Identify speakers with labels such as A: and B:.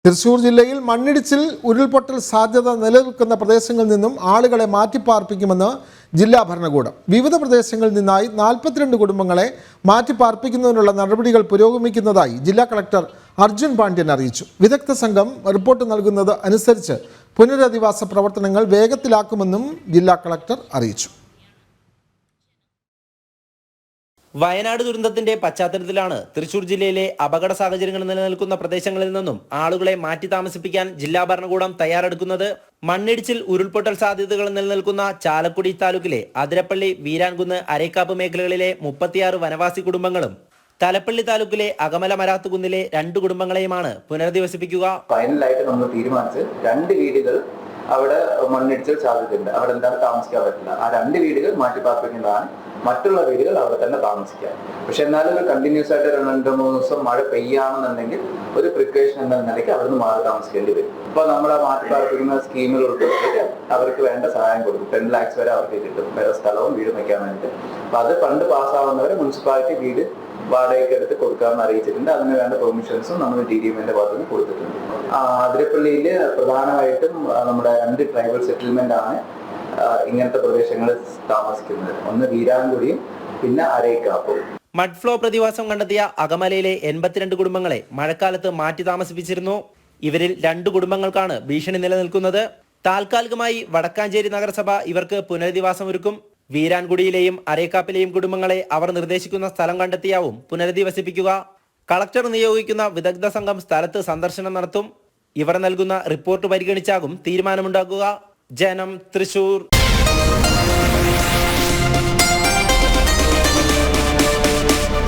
A: തൃശൂർ ജില്ലയിൽ മണ്ണിടിച്ചിൽ ഉരുൾപൊട്ടൽ സാധ്യത നിലനിൽക്കുന്ന പ്രദേശങ്ങളിൽ നിന്നും ആളുകളെ മാറ്റിപ്പാർപ്പിക്കുമെന്ന് ജില്ലാ ഭരണകൂടം. വിവിധ പ്രദേശങ്ങളിൽ നിന്നായി 42 കുടുംബങ്ങളെ മാറ്റിപ്പാർപ്പിക്കുന്നതിനുള്ള നടപടികൾ പുരോഗമിക്കുന്നതായി ജില്ലാ കളക്ടർ അർജുൻ പാണ്ഡ്യൻ അറിയിച്ചു. വിദഗ്ധ സംഘം റിപ്പോർട്ട് നൽകുന്നത് അനുസരിച്ച് പുനരധിവാസ പ്രവർത്തനങ്ങൾ വേഗത്തിലാക്കുമെന്നും ജില്ലാ കളക്ടർ അറിയിച്ചു.
B: വയനാട് ദുരന്തത്തിന്റെ പശ്ചാത്തലത്തിലാണ് തൃശൂർ ജില്ലയിലെ അപകട സാഹചര്യങ്ങൾ നിലനിൽക്കുന്ന പ്രദേശങ്ങളിൽ നിന്നും ആളുകളെ മാറ്റി താമസിപ്പിക്കാൻ ജില്ലാ ഭരണകൂടം തയ്യാറെടുക്കുന്നത്. മണ്ണിടിച്ചിൽ ഉരുൾപൊട്ടൽ സാധ്യതകൾ നിലനിൽക്കുന്ന ചാലക്കുടി താലൂക്കിലെ അതിരപ്പള്ളി, വീരാൻകുന്ന്, അരേക്കാപ്പ് മേഖലകളിലെ 36 വനവാസി കുടുംബങ്ങളും തലപ്പള്ളി താലൂക്കിലെ അകമല മരാത്തുകുന്നിലെ 2 കുടുംബങ്ങളെയുമാണ് പുനരധിവസിപ്പിക്കുക.
C: ഫൈനലായിട്ട് നമ്മൾ തീരുമാനിച്ച് 2 വീടുകൾ അവിടെ മണ്ണിടിച്ചിൽ സാധ്യതയുണ്ട്, അവിടെ എന്താണ് താമസിക്കാൻ പറ്റില്ല. ആ 2 വീടുകൾ മാറ്റിപ്പാർപ്പിക്കുന്നതാണ്. മറ്റുള്ള വീടുകൾ അവിടെ തന്നെ താമസിക്കാം. പക്ഷെ എന്നാലും ഒരു കണ്ടിന്യൂസ് ആയിട്ട് 2-3 ദിവസം മഴ പെയ്യാണെന്നുണ്ടെങ്കിൽ ഒരു പ്രിക്കോഷൻ എന്ന നിലയ്ക്ക് അവിടെ നിന്ന് മാറി താമസിക്കേണ്ടി വരും. അപ്പോൾ നമ്മൾ ആ മാറ്റിപ്പാർപ്പിക്കുന്ന സ്കീമുകൾ ഉൾപ്പെടുത്തിയിട്ട് അവർക്ക് വേണ്ട സഹായം കൊടുക്കും. 10 lakhs വരെ അവർക്ക് കിട്ടും, വേറെ സ്ഥലവും വീടും വയ്ക്കാൻ വേണ്ടിയിട്ട്. അപ്പോൾ അത് ഫണ്ട് പാസ്സാവുന്നവരെ മുനിസിപ്പാലിറ്റി വീട് വാടകയ്ക്ക് എടുത്ത് കൊടുക്കാമെന്ന് അറിയിച്ചിട്ടുണ്ട്. അതിന് വേണ്ട പെർമിഷൻസും നമ്മൾ DDMന്റെ ഭാഗത്ത് നിന്ന് കൊടുത്തിട്ടുണ്ട്. അതിരപ്പള്ളിയിൽ പ്രധാനമായിട്ടും നമ്മുടെ 2 ട്രൈബൽ സെറ്റിൽമെന്റ് ആണ് ഇങ്ങനത്തെ പ്രദേശങ്ങളിൽ താമസിക്കുന്നത്. ഒന്ന് വീരാൻകുടിയും പിന്നെ അരേക്കാപ്പും.
B: മഡ് ഫ്ലോ പ്രതിഭാസം കണ്ടെത്തിയ അകമലയിലെ 82 കുടുംബങ്ങളെ മഴക്കാലത്ത് മാറ്റി താമസിപ്പിച്ചിരുന്നു. ഇവരിൽ 2 കുടുംബങ്ങൾക്കാണ് ഭീഷണി നിലനിൽക്കുന്നത്. താൽക്കാലികമായി വടക്കാഞ്ചേരി നഗരസഭ ഇവർക്ക് പുനരധിവാസം ഒരുക്കും. വീരാൻകുടിയിലെയും അരേക്കാപ്പിലെയും കുടുംബങ്ങളെ അവർ നിർദ്ദേശിക്കുന്ന സ്ഥലം കണ്ടെത്തിയാവും പുനരധിവസിപ്പിക്കുക. കളക്ടർ നിയോഗിക്കുന്ന വിദഗ്ധ സംഘം സ്ഥലത്ത് സന്ദർശനം നടത്തും. ഇവർ നൽകുന്ന റിപ്പോർട്ട് പരിഗണിച്ചാകും തീരുമാനമുണ്ടാക്കുക. ജനം, തൃശൂർ.